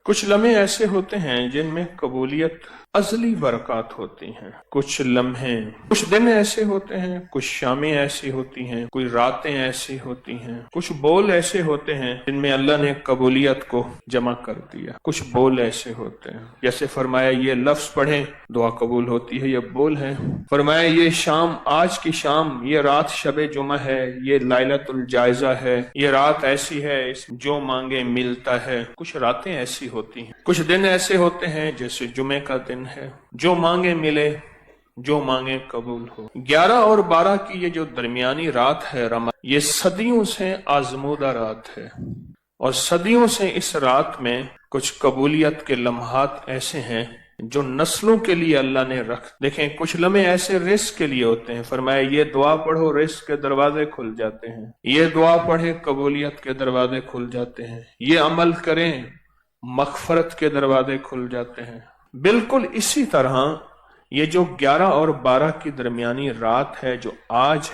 کچھ لمحے ایسے ہوتے ہیں جن میں قبولیت ازلی برکات ہوتی ہیں، کچھ لمحے کچھ دن ایسے ہوتے ہیں، کچھ شامیں ایسی ہوتی ہیں، کوئی راتیں ایسی ہوتی ہیں، کچھ بول ایسے ہوتے ہیں جن میں اللہ نے قبولیت کو جمع کر دیا۔ کچھ بول ایسے ہوتے ہیں جیسے فرمایا یہ لفظ پڑھیں دعا قبول ہوتی ہے، یہ بول ہے۔ فرمایا یہ شام، آج کی شام، یہ رات شب جمعہ ہے، یہ لیلۃ الجائزہ ہے، یہ رات ایسی ہے جو مانگے ملتا ہے۔ کچھ راتیں ایسی ہوتی ہیں، کچھ دن ایسے ہوتے ہیں جیسے جمعے کا دن ہے، جو مانگے ملے، جو مانگے قبول ہو۔ 11 اور 12 کی یہ جو درمیانی رات ہے یہ صدیوں سے آزمودہ رات ہے، اور صدیوں سے اس رات میں کچھ قبولیت کے لمحات ایسے ہیں جو نسلوں کے لیے اللہ نے دیکھیں کچھ لمحے ایسے رزق کے لیے ہوتے ہیں۔ فرمایا یہ دعا پڑھو رزق کے دروازے کھل جاتے ہیں، یہ دعا پڑھیں قبولیت کے دروازے کھل جاتے ہیں، یہ عمل کریں مغفرت کے دروازے کھل جاتے ہیں۔ بالکل اسی طرح یہ جو 11 اور 12 کی درمیانی رات ہے جو آج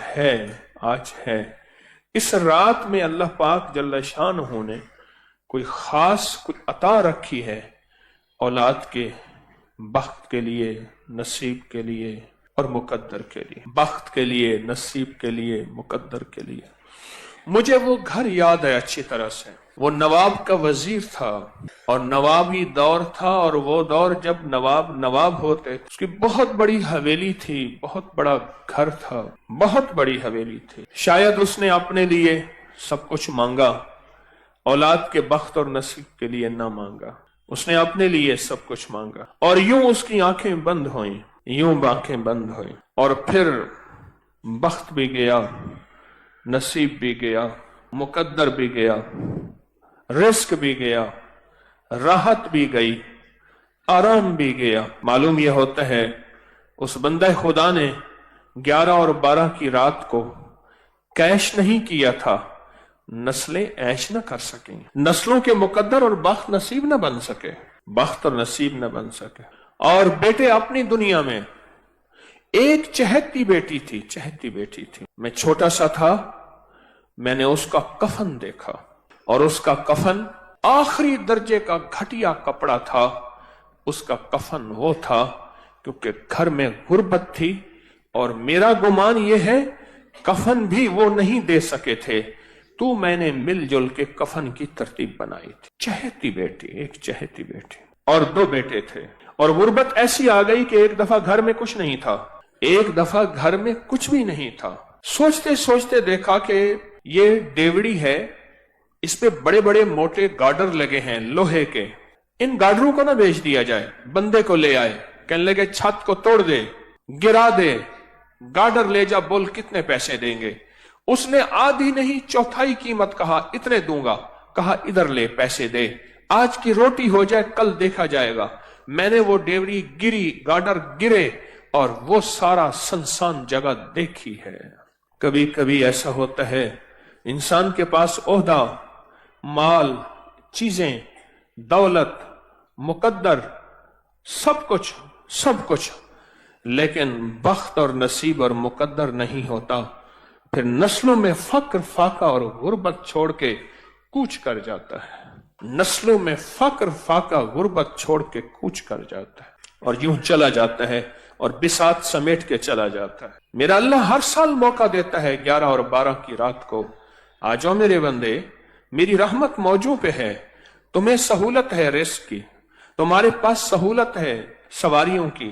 ہے، اس رات میں اللہ پاک جل شانہ نے کوئی خاص کوئی عطا رکھی ہے اولاد کے، بخت کے لیے، نصیب کے لیے اور مقدر کے لیے، بخت کے لیے، نصیب کے لیے، مقدر کے لیے۔ مجھے وہ گھر یاد ہے اچھی طرح سے، وہ نواب کا وزیر تھا اور نوابی دور تھا، اور وہ دور جب نواب ہوتے، اس کی بہت بڑی حویلی تھی، بہت بڑا گھر تھا، بہت بڑی حویلی تھی۔ شاید اس نے اپنے لیے سب کچھ مانگا، اولاد کے بخت اور نصیب کے لیے نہ مانگا، اس نے اپنے لیے سب کچھ مانگا، اور یوں اس کی آنکھیں بند ہوئیں، اور پھر بخت بھی گیا، نصیب بھی گیا، مقدر بھی گیا، رزق بھی گیا، راحت بھی گئی، آرام بھی گیا۔ معلوم یہ ہوتا ہے اس بندہ خدا نے 11 اور 12 کی رات کو کیش نہیں کیا تھا، نسلیں عیش نہ کر سکیں، نسلوں کے مقدر اور بخت نصیب نہ بن سکے، بخت اور نصیب نہ بن سکے۔ اور بیٹے اپنی دنیا میں ایک چہتی بیٹی تھی، میں چھوٹا سا تھا، میں نے اس کا کفن دیکھا، اور اس کا کفن آخری درجے کا گھٹیا کپڑا تھا۔ اس کا کفن وہ تھا کیونکہ گھر میں غربت تھی، اور میرا گمان یہ ہے کفن بھی وہ نہیں دے سکے تھے، تو میں نے مل جل کے کفن کی ترتیب بنائی تھی۔ ایک چہتی بیٹی اور 2 بیٹے تھے، اور غربت ایسی آ گئی کہ ایک دفعہ گھر میں کچھ نہیں تھا، ایک دفعہ گھر میں کچھ بھی نہیں تھا۔ سوچتے سوچتے دیکھا کہ یہ ڈیوڑی ہے، اس پہ بڑے بڑے موٹے گارڈر لگے ہیں لوہے کے، ان گارڈروں کو نہ بیچ دیا جائے۔ بندے کو لے آئے، کہنے لگے چھت کو توڑ دے، گرا دے، گارڈر لے جا، بول کتنے پیسے دیں گے۔ اس نے آدھی نہیں چوتھائی قیمت کہا، اتنے دوں گا۔ کہا ادھر لے، پیسے دے، آج کی روٹی ہو جائے کل دیکھا جائے گا۔ میں نے وہ ڈیوڑی گری، گارڈر گرے، اور وہ سارا سنسان جگہ دیکھی ہے۔ کبھی کبھی ایسا ہوتا ہے انسان کے پاس عہدہ، مال، چیزیں، دولت، مقدر، سب کچھ، لیکن بخت اور نصیب اور مقدر نہیں ہوتا، پھر نسلوں میں فقر، فاقہ اور غربت چھوڑ کے کوچ کر جاتا ہے، نسلوں میں فقر، فاقہ، غربت چھوڑ کے کوچ کر جاتا ہے، اور یوں چلا جاتا ہے اور بساط سمیٹ کے چلا جاتا ہے۔ میرا اللہ ہر سال موقع دیتا ہے 11 اور 12 کی رات کو، آ جاؤ میرے بندے، میری رحمت موجود پہ ہے، تمہیں سہولت ہے رزق کی، تمہارے پاس سہولت ہے سواریوں کی،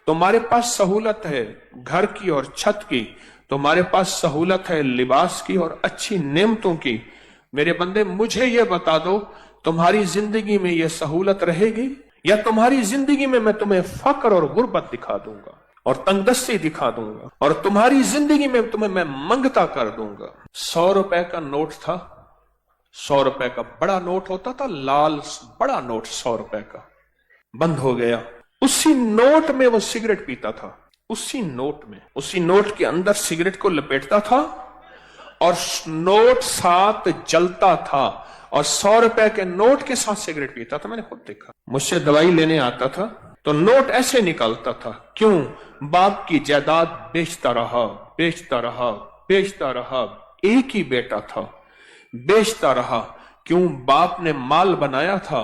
تمہارے پاس سہولت ہے گھر کی اور چھت کی، تمہارے پاس سہولت ہے لباس کی اور اچھی نعمتوں کی۔ میرے بندے مجھے یہ بتا دو، تمہاری زندگی میں یہ سہولت رہے گی، یا تمہاری زندگی میں تمہیں فقر اور غربت دکھا دوں گا اور تنگدستی دکھا دوں گا، اور تمہاری زندگی میں تمہیں میں منگتا کر دوں گا۔ 100 روپے کا نوٹ تھا، 100 روپے کا بڑا نوٹ ہوتا تھا، لال بڑا نوٹ 100 روپے کا، بند ہو گیا۔ اسی نوٹ میں وہ سگریٹ پیتا تھا، اسی نوٹ کے اندر سگریٹ کو لپیٹتا تھا، اور نوٹ ساتھ جلتا تھا، اور 100 روپے کے نوٹ کے ساتھ سگریٹ پیتا تھا۔ میں نے خود دیکھا، مجھ سے دوائی لینے آتا تھا تو نوٹ ایسے نکالتا تھا۔ کیوں؟ باپ کی جائیداد بیچتا رہا، ایک ہی بیٹا تھا، بیچتا رہا۔ کیوں؟ باپ نے مال بنایا تھا،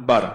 12,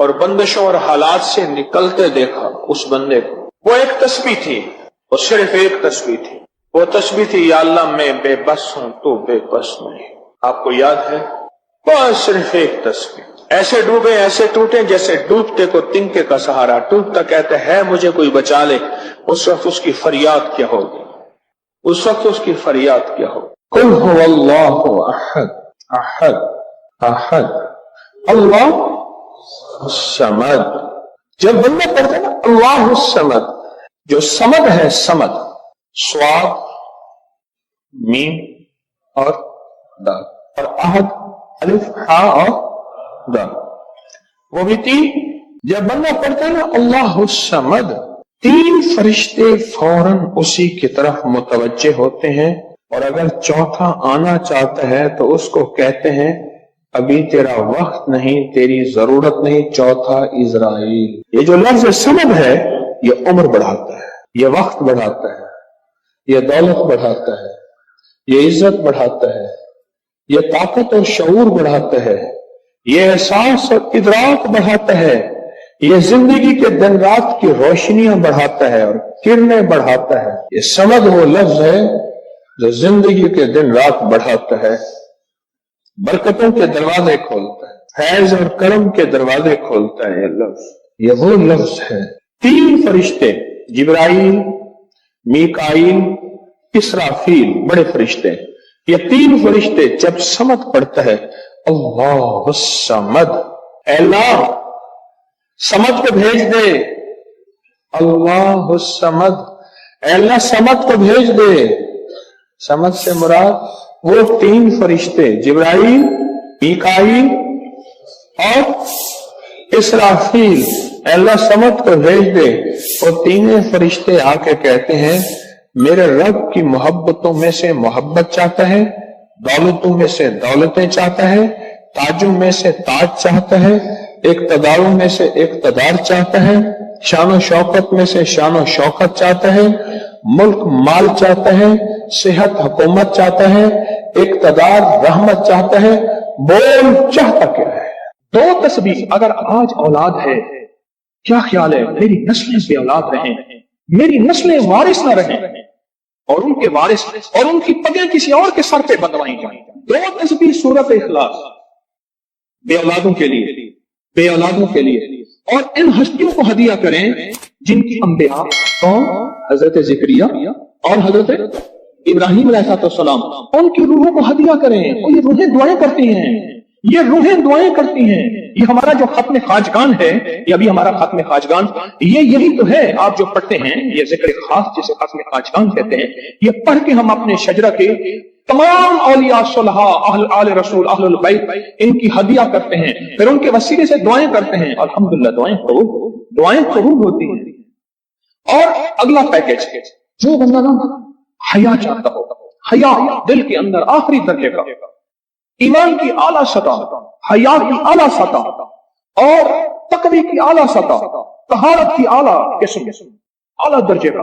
اور بندشوں اور حالات سے نکلتے دیکھا اس بندے کو، وہ ایک تسبیح تھی، وہ صرف ایک تسبیح تھی، وہ تسبیح تھی یا اللہ میں بے بس ہوں تو بے بس نہیں۔ آپ کو یاد ہے؟ بس صرف ایک تسبیح، ایسے ڈوبے ایسے ٹوٹے جیسے ڈوبتے کو تنکے کا سہارا، ٹوٹتا کہتے ہے مجھے کوئی بچا لے، اس وقت اس کی فریاد کیا ہوگی؟ اس وقت اس کی فریاد کیا ہوگی؟ قل هو اللہ احد احد احد اللہ الصمد۔ جب بندہ پڑھتا ہے نا اللہ الصمد، جو صمد ہے، صمد صاد میم اور دال، اور احد الف ہا اور دال، وہ بھی تین۔ جب بندہ پڑھتا ہے نا اللہ الصمد، تین فرشتے فوراً اسی کی طرف متوجہ ہوتے ہیں، اور اگر چوتھا آنا چاہتا ہے تو اس کو کہتے ہیں ابھی تیرا وقت نہیں، تیری ضرورت نہیں، چوتھا اسرائیل۔ یہ جو لفظ صمد ہے یہ عمر بڑھاتا ہے، یہ وقت بڑھاتا ہے، یہ دولت بڑھاتا ہے، یہ عزت بڑھاتا ہے، یہ طاقت اور شعور بڑھاتا ہے، یہ احساس اور ادراک بڑھاتا ہے، یہ زندگی کے دن رات کی روشنیاں بڑھاتا ہے اور کرنیں بڑھاتا ہے۔ یہ صمد وہ لفظ ہے جو زندگی کے دن رات بڑھاتا ہے، برکتوں کے دروازے کھولتا ہے، فیض اور کرم کے دروازے کھولتا ہے۔ یہ لفظ، یہ وہ لفظ ہے۔ تین فرشتے، جبرائیل، میکائیل، اسرافیل، بڑے فرشتے، یہ تین فرشتے جب صمد پڑھتا ہے اللہ الصمد، اے اللہ صمد کو بھیج دے، اللہ الصمد، اے اللہ صمد کو بھیج دے۔ صمد سے مراد وہ تین فرشتے جبرائیل، میکائیل اور اسرافیل، اے اللہ صمد کو بھیج دے۔ اور تینوں فرشتے آ کے کہتے ہیں میرے رب کی محبتوں میں سے محبت چاہتا ہے، دولتوں میں سے دولتیں چاہتا ہے، تاجوں میں سے تاج چاہتا ہے، اقتداروں میں سے اقتدار چاہتا ہے، شان و شوکت میں سے شان و شوکت چاہتا ہے، ملک مال چاہتا ہے، صحت حکومت چاہتا ہے، اقتدار رحمت چاہتا ہے۔ بول چاہتا کیا ہے؟ دو تسبیح اگر آج اولاد ہے، کیا خیال ہے میری نسلیں بے اولاد رہیں، میری نسلیں وارث نہ رہیں، اور ان کے وارث اور ان کی پگیں کسی اور کے سر پہ بندوائی جائیں۔ دو تسبیح سورۃ اخلاص، بے اولادوں کے لیے، بے اولادوں کے لیے، اور ان ہستیوں کو ہدیہ کریں جن کی انبیاء کون؟ حضرت زکریا اور حضرت ابراہیم علیہ السلام، ان کی روحوں کو ہدیہ کریں۔ اور یہ روحیں دعائیں کرتی ہیں، یہ روحیں دعائیں کرتی ہیں۔ یہ ہمارا جو ختم خواجگان ہے، یہ ابھی ہمارا ختم خواجگان، یہ یہی تو ہے آپ جو پڑھتے ہیں، یہ ذکر خاص جسے ختم خواجگان کہتے ہیں۔ یہ پڑھ کے ہم اپنے شجرہ کے تمام اولیاء صلحاء، اہل آل رسول، اہل البیت، ان کی ہدیہ کرتے ہیں، پھر ان کے وسیلے سے دعائیں کرتے ہیں۔ الحمدللہ دعائیں قبول ہوتی ہیں۔ اور اگلا پیکج، جو بندہ نا حیا چاہتا ہو، حیا دل کے اندر آخری درجے کا، ایمان کی اعلیٰ سطح، حیا کی اعلیٰ سطح، اور تقوی کی اعلیٰ سطح، طہارت کی اعلیٰ قسم، اعلیٰ درجے کا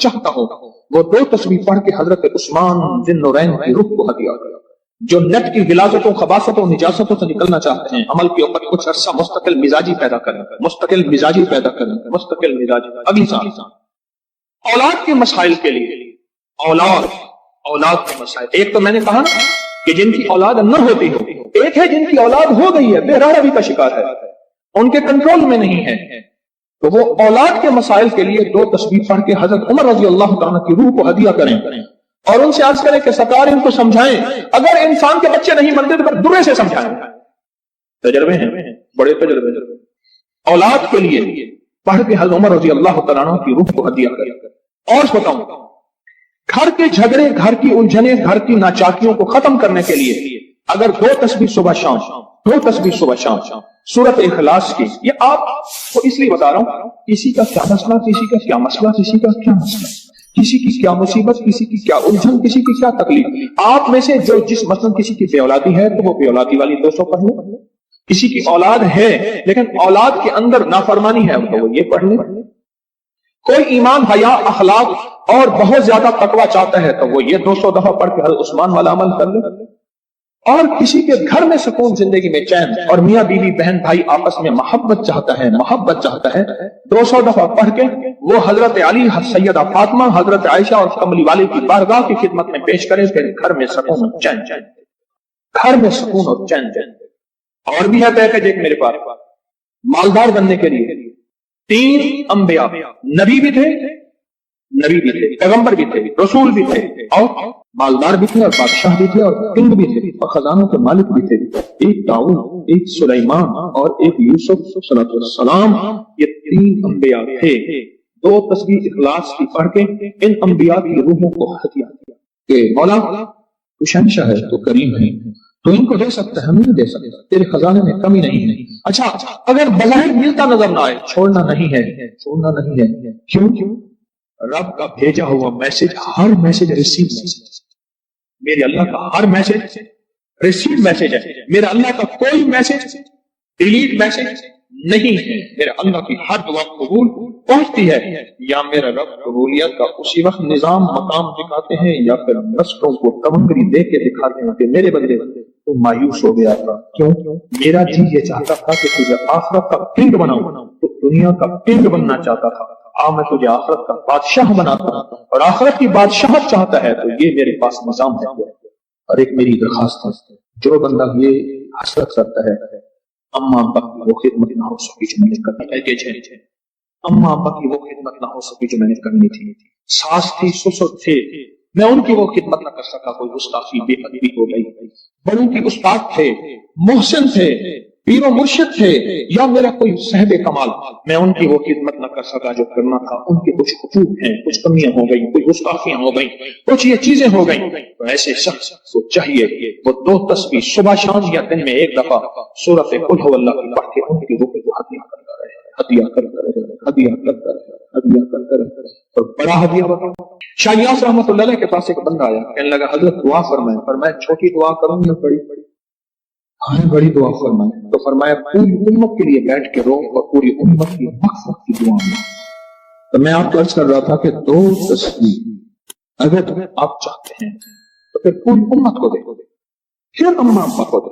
چاہتا ہو، وہ دو تسبیح پڑھ کے حضرت عثمان ذی النورین کی روح کو ہدیہ کرے۔ جو نیٹ کی غلاظتوں، خباثتوں، نجاستوں سے نکلنا چاہتے ہیں، عمل کے اوپر کچھ عرصہ مستقل مزاجی پیدا کریں، مستقل مزاجی پیدا کریں، مستقل مزاجی۔ اگلی سال اولاد کے مسائل کے لیے، اولاد کے مسائل، ایک تو میں نے کہا کہ جن کی اولاد نہ ہوتی ہو، ایک ہے جن کی اولاد ہو گئی ہے، بے روی کا شکار ہے، ان کے کنٹرول میں نہیں ہے، تو وہ اولاد کے مسائل کے لیے دو تسبیح پڑھ کے حضرت عمر رضی اللہ تعالیٰ کی روح کو ہدیہ کریں، اور ان سے عرض کریں کہ سرکار ان کو سمجھائیں، اگر انسان کے بچے نہیں بنتے تو درے سے سمجھائیں۔ تجربے ہیں، بڑے تجربے۔ اولاد کے لیے پڑھ کے حضرت عمر رضی اللہ تعالیٰ کی روح کو ہدیہ کریں۔ اور بتاؤں، گھر کے جھگڑے، گھر کی الجھنیں، گھر کی ناچاکیوں کو ختم کرنے کے لیے اگر دو تسبیح صبح شام، دو تسبیح صبح شام سورۃ اخلاص کی، یہ آپ کو اس لیے بتا رہا ہوں، کسی کا کیا مسئلہ، کسی کا کیا مسئلہ، کسی کا کیا مسئلہ، کسی کی کیا مصیبت، کسی کی کیا الجھن، کسی کی کیا تکلیف، آپ میں سے جو جس مثلا کسی کی بے اولادی ہے تو وہ بے اولادی والی 200 پڑھ لیں، کسی کی اولاد ہے لیکن اولاد کے اندر نافرمانی ہے تو وہ یہ پڑھ لیں، کوئی ایمان، حیا، اخلاق اور بہت زیادہ تقوی چاہتا ہے تو وہ یہ 200 دفعہ پڑھ کے حضرت عثمان والا عمل کر لے، اور کسی کے گھر میں سکون، زندگی میں چین، اور میاں بیوی بہن بھائی آپس میں محبت چاہتا ہے 200 دفعہ پڑھ کے وہ حضرت علی، سیدہ فاطمہ، حضرت عائشہ اور کملی والے کی بارگاہ کی خدمت میں پیش کرے، پھر گھر میں سکون اور چین، گھر میں سکون اور چین۔ اور بھی ہے پیکج ایک میرے پاس، مالدار بننے کے لیے 3 انبیاء، نبی بھی تھے، پیغمبر بھی تھے، رسول بھی تھے، اور مالدار بھی تھے، اور بادشاہ بھی تھے، اور کنگ بھی تھے، اور خزانوں کے مالک بھی تھے۔ ایک داؤد، ایک سلیمان، اور ایک یوسف صلی اللہ علیہ وسلم، یہ 3 انبیاء تھے۔ 2 تسبیح اخلاص کی پڑھ کے ان انبیاء کی روحوں کو ہدیہ کیا کہ مولا تو شہنشاہ ہے، تو کریم ہے، تو ان کو دے سکتا ہے، ہم نہیں دے سکتا، تیرے خزانے میں کمی نہیں ہے۔ اچھا اگر بظاہر ملتا نظر نہ آئے، چھوڑنا نہیں ہے، کیوں؟ رب کا بھیجا ہوا میسج، ہر میسج ریسیو میسج، میرے اللہ کا ہر میسج ریسیو میسج ہے، میرا اللہ کا کوئی میسج ڈیلیٹ میسج نہیں ہے، میرے اللہ کی ہر دعا قبول پہنچتی ہے۔ یا میرا رب قبولیت کا اسی وقت نظام مقام دکھاتے ہیں، یا پھر رستوں کو تمنگری دے کے دکھاتے ہیں کہ میرے بندے تو مایوس ہو گیا تھا، کیوں؟ میرا جی یہ چاہتا تھا کہ تجھے آخرت کا کنگ بناؤں، تو دنیا کا کنگ بننا چاہتا تھا، میں تجھے آخرت کا بادشاہ بناتا ہوں، اور آخرت کی بادشاہت چاہتا ہے تو یہ میرے پاس نظام ہے۔ اور ایک میری درخواست ہے، جو بندہ یہ حسرت کرتا ہے اما ابا کی وہ خدمت نہ ہو سکی جو میں نے کرنی تھی، اما ابا کی وہ خدمت نہ ہو سکی جو میں نے کرنی تھی، ساس تھی، سسر تھے، میں ان کی وہ خدمت نہ کر سکا، کوئی گستاخی بے ادبی ہو گئی، بڑوں کی استاد تھے، محسن تھے، پیر و مرشد تھے، یا میرا کوئی صاحب کمال، میں ان کی وہ خدمت نہ کر سکا جو کرنا تھا، ان کے کچھ حقوق ہیں، کچھ کمیاں ہو گئی، کچھ گستاخیاں ہو گئی، کچھ یہ چیزیں ہو گئیں، تو ایسے شخص کو چاہیے وہ 2 تسبیح صبح شام یا دن میں 1 دفعہ سورۃ قل ھو اللہ کی پڑھ کے ان کی روح کو ہدیہ کرتا رہے، ہدیہ کرتا رہے، اور بڑا ہدیہ بتا۔ شاہ یاس رحمۃ اللہ علیہ کے پاس ایک بندہ آیا، کہنے لگا حضرت دعا فرمائیں، فرمایا چھوٹی دعا کروں یا بڑی؟ بڑی دعا فرمائیں، تو فرمایا پوری امت کے لیے بیٹھ کے رو، اور پوری امت کی مغفرت کی دعا میں۔ تو میں آپ کو عرض کر رہا تھا کہ 2 تسبیح اگر آپ چاہتے ہیں تو پھر پوری امت کو دے، پھر اما ابا کو دے،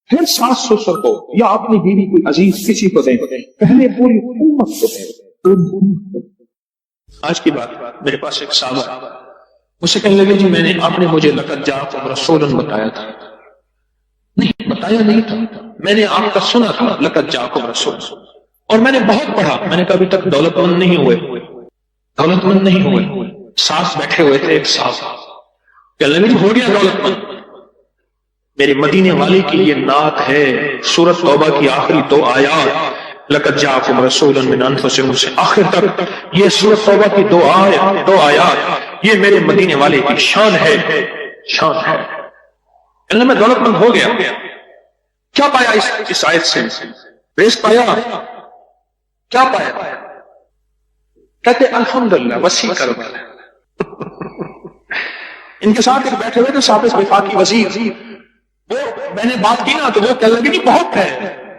پھر ساس سسر کو، یا اپنی بیوی کوئی عزیز کسی کو دیں، پہلے پوری امت کو دیں۔ آج کی بات، میرے پاس ایک صحابہ مجھ سے کہنے لگے جی میں نے، آپ نے مجھے لقد جاءکم رسول بتایا تھا، نہیں بتایا نہیں تھا، میں نے آپ کا سنا تھا لقد جاءکم رسول، اور میں نے بہت پڑھا، میں نے کبھی تک دولت مند نہیں ہوئے، ساتھ بیٹھے ہوئے تھے ایک صاحب، کہنے لگے ہو گیا دولت مند، میرے مدینے والے کی یہ نعت ہے، سورۃ توبہ کی آخری 2 آیات، لقد جاءکم رسول من انفسکم سے آخر تک، یہ سورۃ توبہ کی 2 آیات، یہ میرے مدینے والے کی شان ہے، شان ہے۔ اللہ میں دولت مند ہو گیا، کیا پایا اس آیت سے؟ ریس پایا، کیا پایا؟ کہتے الحمدللہ وسیع کرم ہے۔ ان کے ساتھ ایک بیٹھے ہوئے تھے صاحب وفاقی وزیر، وہ میں نے بات کی نا تو وہ کہنے لگے کہ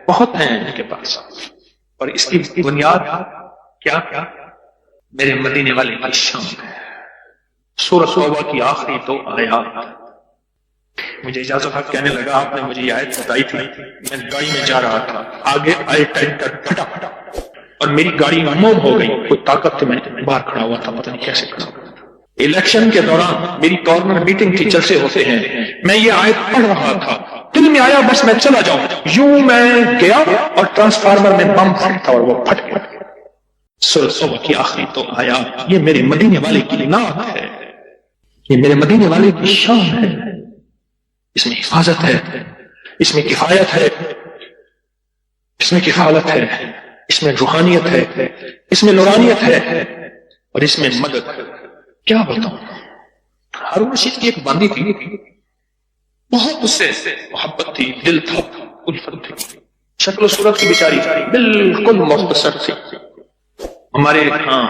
بہت ہیں ان کے پاس، اور اس کی بنیاد کیا؟ میرے مدینے والے کی شان ہے، سورۃ توبہ کی آخری 2 آیات۔ مجھے اجازت ہے، کہنے لگا آپ نے مجھے یہ آیت بتائی تھی، میں گاڑی میں جا رہا تھا، آگے آئے ٹینکر پھٹا، اور میری گاڑی موم ہو گئی، کوئی طاقت تھی، میں باہر کھڑا ہوا تھا، پتہ نہیں کیسے کھڑا ہوا تھا۔ الیکشن کے دوران میری کارنر میٹنگ تھی، جلسے ہوتے ہیں، میں یہ آیت پڑھ رہا تھا، دل میں آیا بس میں چلا جاؤں، یوں میں گیا اور ٹرانسفارمر میں بم پھٹا اور وہ پھٹ گیا۔ سورۃ توبہ کی آخری 2 آیات، یہ میرے مدینے والے کی نعت ہے، یہ میرے مدینے والے کی شان ہے، اس میں حفاظت ہے، اس میں کفایت ہے، اس میں کفالت ہے، اس میں روحانیت ہے، اس میں نورانیت ہے، اور اس میں مدد ہے۔ کیا بتاؤں، ہارون رشید کی ایک باندی تھی، بہت اس سے محبت تھی، دل تھا، الفت تھی، شکل و صورت کی بیچاری بالکل مختصر تھی۔ ہمارے ہاں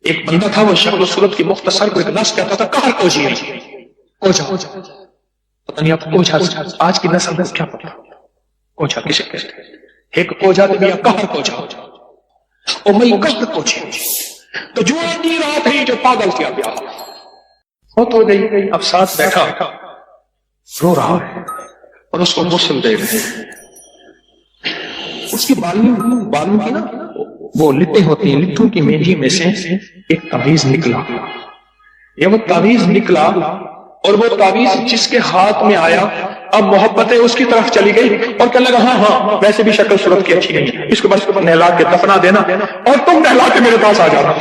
ایک بندہ تھا، وہ شکل و صورت کی مختصر کو ایک لفظ کہتا تھا قہر کوجی، کوجا، پتہ نہیں آپ کوجا آج کی نسل میں کیا پتا، کوجا کسے کہتے ہیں؟ ایک کوجا تو بھی قہر کوجا، او میں قہر کوجی، تو جو آدمی رات ہے جو پاگل کیا گیا، بہت ہو گئی، اب ساتھ بیٹھا، رو رہا ہے اور اس کو غسل دے رہے ہیں. اس کی بالوں کی نا وہ لٹیں ہوتی ہیں، لٹوں کی میجی میں سے ایک تعویذ نکلا. یہ وہ تعویذ نکلا اور وہ تعویذ جس کے ہاتھ میں آیا اب محبتیں اس کی طرف چلی گئی اور کہنے لگا ہاں ویسے بھی شکل صورت کی اچھی نہیں ہے، اس کو بس نہلا کے دفنا دینا اور تم نہلا کے میرے پاس آ جانا.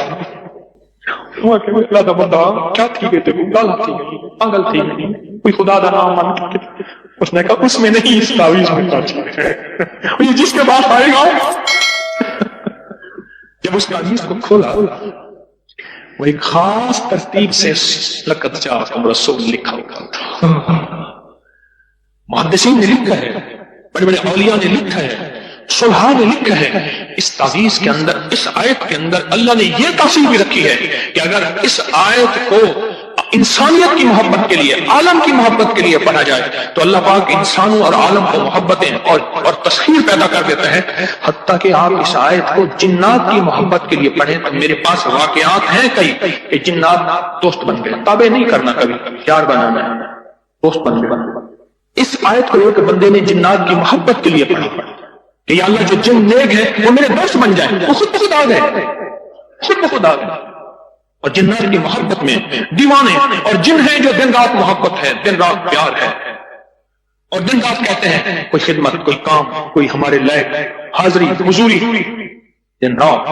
بندہ کیا تھی گئے تھے، پاگل تھی، کوئی خدا دا نام من. اس نے کہا اس میں نہیں، اس تعویذ میں جس کے پاس آئے گا. جب اس تعویذ کو کھولا وہ ایک خاص ترتیب سے لقد جاءکم رسول لکھا ہوا تھا. محدثین نے لکھا ہے، بڑے بڑے اولیاء نے لکھا ہے، صلحاء نے لکھا ہے. اس تعویذ کے اندر، اس آیت کے اندر اللہ نے یہ تاثیر بھی رکھی ہے کہ اگر اس آیت کو انسانیت کی محبت کے لیے، عالم کی محبت کے لیے پڑھا جائے تو اللہ پاک انسانوں اور عالم کو محبتیں اور تسخیر پیدا کر دیتا ہے. حتیٰ کہ آپ اس آیت کو جنات کی محبت کے لیے پڑھیں تو میرے پاس واقعات ہیں کئی کہ جنات دوست بن گئے. تابع نہیں کرنا، کبھی یار بنانا ہے، دوست بن گئے. اس آیت کو ایک بندے نے جنات کی محبت کے لیے پڑھا کہ یا اللہ جو جن نیک ہے وہ میرے دوست بن جائیں. وہ خود بخود آ گئے، خود بخود آ گئے. اور جنات کی محبت میں دیوانے اور جن ہیں جو دن رات محبت ہے، دن رات پیار ہے اور دن رات کہتے ہیں کوئی خدمت، کوئی کام، کوئی ہمارے لائق حاضری حضوری، دن رات